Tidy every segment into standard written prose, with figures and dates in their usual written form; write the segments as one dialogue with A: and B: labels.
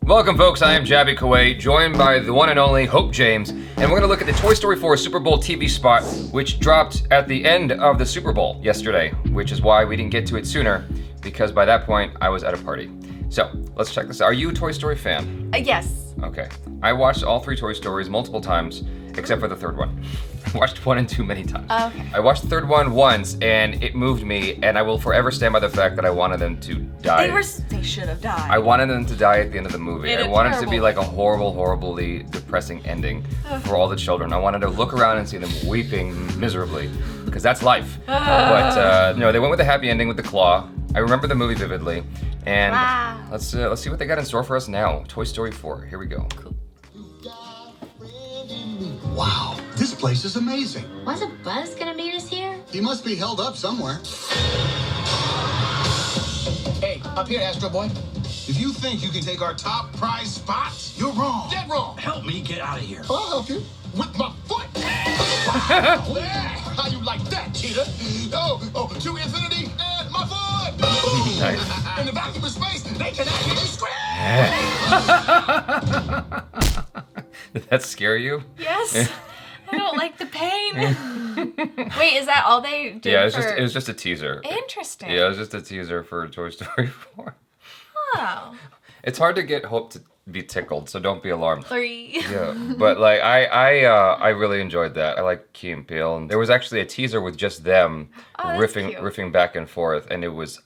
A: Welcome, folks. I am Jaby Koay, joined by the one and only Hope James, and we're going to look at the Toy Story 4 Super Bowl TV spot, which dropped at the end of the Super Bowl yesterday, which is why we didn't get to it sooner, because by that point, I was at a party. So, let's check this out. Are you a Toy Story fan?
B: Yes.
A: Okay. I watched all three Toy Stories multiple times, except for the third one. I watched 1 and 2 many times.
B: Okay.
A: I watched the third one once, and it moved me, and I will forever stand by the fact that I wanted them to die.
B: They should have died.
A: I wanted them to die at the end of the movie.
B: In
A: I
B: a
A: wanted it to
B: terrible
A: be like a horrible, horribly depressing ending for all the children. I wanted to look around and see them weeping miserably, because that's life. But no, they went with a happy ending with the claw. I remember the movie vividly, and
B: Wow.
A: let's see what they got in store for us now. Toy Story 4. Here we go.
B: Cool.
C: Wow, this place is amazing.
D: Wasn't Buzz gonna meet us here?
C: He must be held up somewhere.
E: Hey, up here, Astro Boy.
C: If you think you can take our top prize spot, you're wrong.
E: Dead wrong.
C: Help me get out of here. I'll help you.
E: With my foot. Wow. How you like that, cheetah? Oh, to infinity and my foot.
A: Nice.
E: In the vacuum of space, they can actually scream.
A: Did that scare you?
B: Yes. I don't like the pain. Wait, is that all they did?
A: Yeah, it was just a teaser.
B: Interesting.
A: Yeah, it was just a teaser for Toy Story 4.
B: Oh.
A: It's hard to get Hope to be tickled, so don't be alarmed.
B: 3.
A: Yeah, but like I really enjoyed that. I like Key and Peele, and there was actually a teaser with just them
B: Oh, that's cute.
A: riffing back and forth, and it was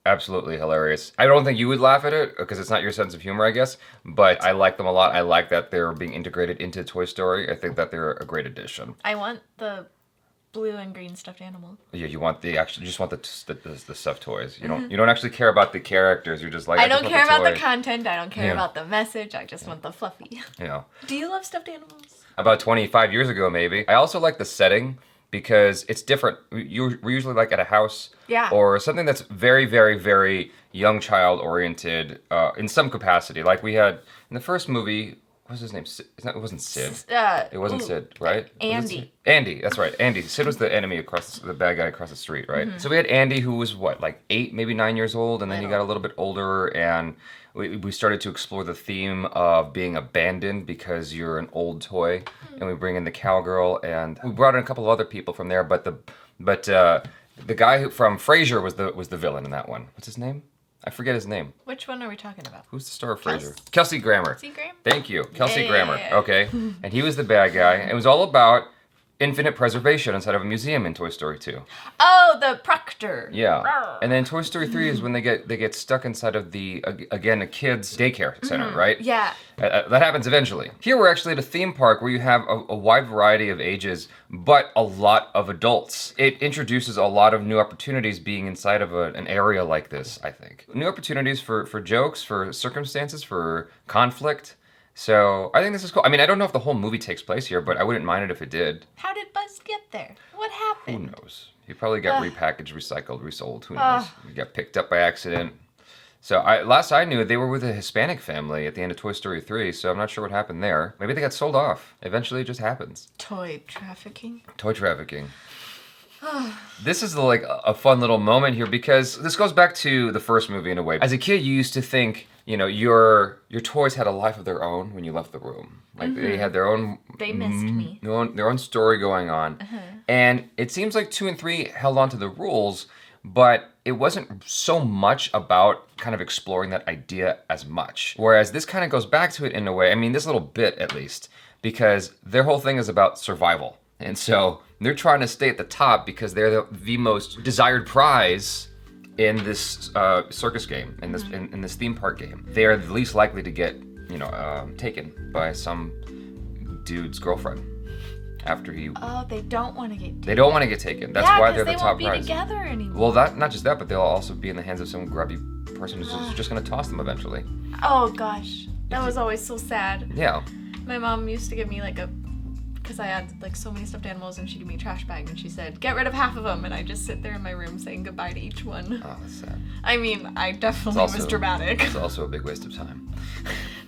A: absolutely hilarious. I don't think you would laugh at it because it's not your sense of humor, I guess, but I like them a lot. I like that they're being integrated into Toy Story. I think that they're a great addition.
B: I want the blue and green stuffed animal.
A: Yeah, you just want the stuffed toys. You don't actually care about the characters. You're just like
B: I don't
A: just
B: care
A: want
B: about the
A: toy.
B: content. I don't care
A: Yeah.
B: about the message. I just want the fluffy.
A: You know.
B: Do you love stuffed animals?
A: About 25 years ago, maybe. I also like the setting because it's different. We're usually like at a house
B: Yeah.
A: or something that's very, very, very young child oriented in some capacity. Like we had in the first movie, what was his name? It wasn't Sid. It wasn't Sid, right? Was it
B: Andy.
A: Sid? Andy, that's right. Andy. Sid was the enemy the bad guy across the street, right? So we had Andy who was what, like 8, maybe 9 years old, and then he got a little bit older, and we started to explore the theme of being abandoned because you're an old toy, and we bring in the cowgirl, and we brought in a couple of other people from there, but the guy from Frasier was the villain in that one. What's his name? I forget his name.
B: Which one are we talking about?
A: Who's the star of Frasier? Kelsey Grammer.
B: Kelsey Grammer?
A: Thank you, Kelsey
B: Yeah.
A: Grammer. Okay, and he was the bad guy. It was all about infinite preservation inside of a museum in Toy Story 2.
B: Oh, the Proctor.
A: Yeah, and then Toy Story 3 is when they get stuck inside of a kid's daycare center, right?
B: Yeah.
A: That happens eventually. Here we're actually at a theme park where you have a wide variety of ages, but a lot of adults. It introduces a lot of new opportunities being inside of an area like this, I think. New opportunities for jokes, for circumstances, for conflict. So I think this is cool. I mean, I don't know if the whole movie takes place here, but I wouldn't mind it if it did.
B: How did Buzz get there? What
A: Who
B: happened?
A: knows? He probably got repackaged, recycled, resold. Who knows? He got picked up by accident. So last I knew, they were with a Hispanic family at the end of Toy Story 3, so I'm not sure what happened there. Maybe they got sold off. Eventually, it just happens.
B: Toy trafficking.
A: Toy trafficking. This is like a fun little moment here because this goes back to the first movie in a way. As a kid, you used to think, you know, your toys had a life of their own when you left the room. Like they had their own.
B: They missed me.
A: Their own story going on, and it seems like 2 and 3 held on to the rules, but it wasn't so much about kind of exploring that idea as much. Whereas this kind of goes back to it in a way. I mean, this little bit at least, because their whole thing is about survival. And so they're trying to stay at the top because they're the most desired prize in this circus game, in this theme park game. They are the least likely to get, taken by some dude's girlfriend after he.
B: Oh, they don't want to get taken.
A: They don't want to get taken. That's why they're the top
B: they
A: prize.
B: won't be together anymore.
A: Well, not just that, but they'll also be in the hands of some grubby person who's just going to toss them eventually.
B: Oh gosh, that was always so sad.
A: Yeah.
B: My mom used to give me because I had like so many stuffed animals, and she'd give me a trash bag, and she said, "Get rid of half of them," and I just sit there in my room saying goodbye to each one.
A: Oh, that's sad.
B: I mean, I definitely was dramatic.
A: It's also a big waste of time.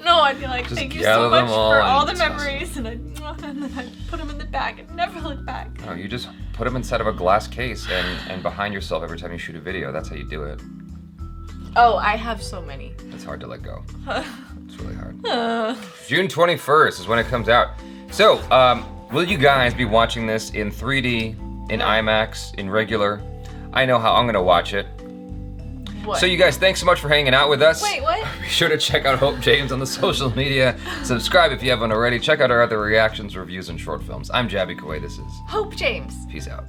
B: No, I'd be like,
A: Just
B: thank you
A: gather
B: so much
A: them all
B: for all
A: and
B: the
A: toss
B: memories, and then I'd put them in the bag and never look back.
A: No, you just put them inside of a glass case and behind yourself every time you shoot a video. That's how you do it.
B: Oh, I have so many.
A: It's hard to let go. It's really hard. June 21st is when it comes out. So, will you guys be watching this in 3D, in IMAX, in regular? I know how I'm gonna watch it.
B: What?
A: So you guys, thanks so much for hanging out with us.
B: Wait, what?
A: Be sure to check out Hope James on the social media. Subscribe if you haven't already. Check out our other reactions, reviews, and short films. I'm Jaby Koay. This is
B: Hope James.
A: Peace out.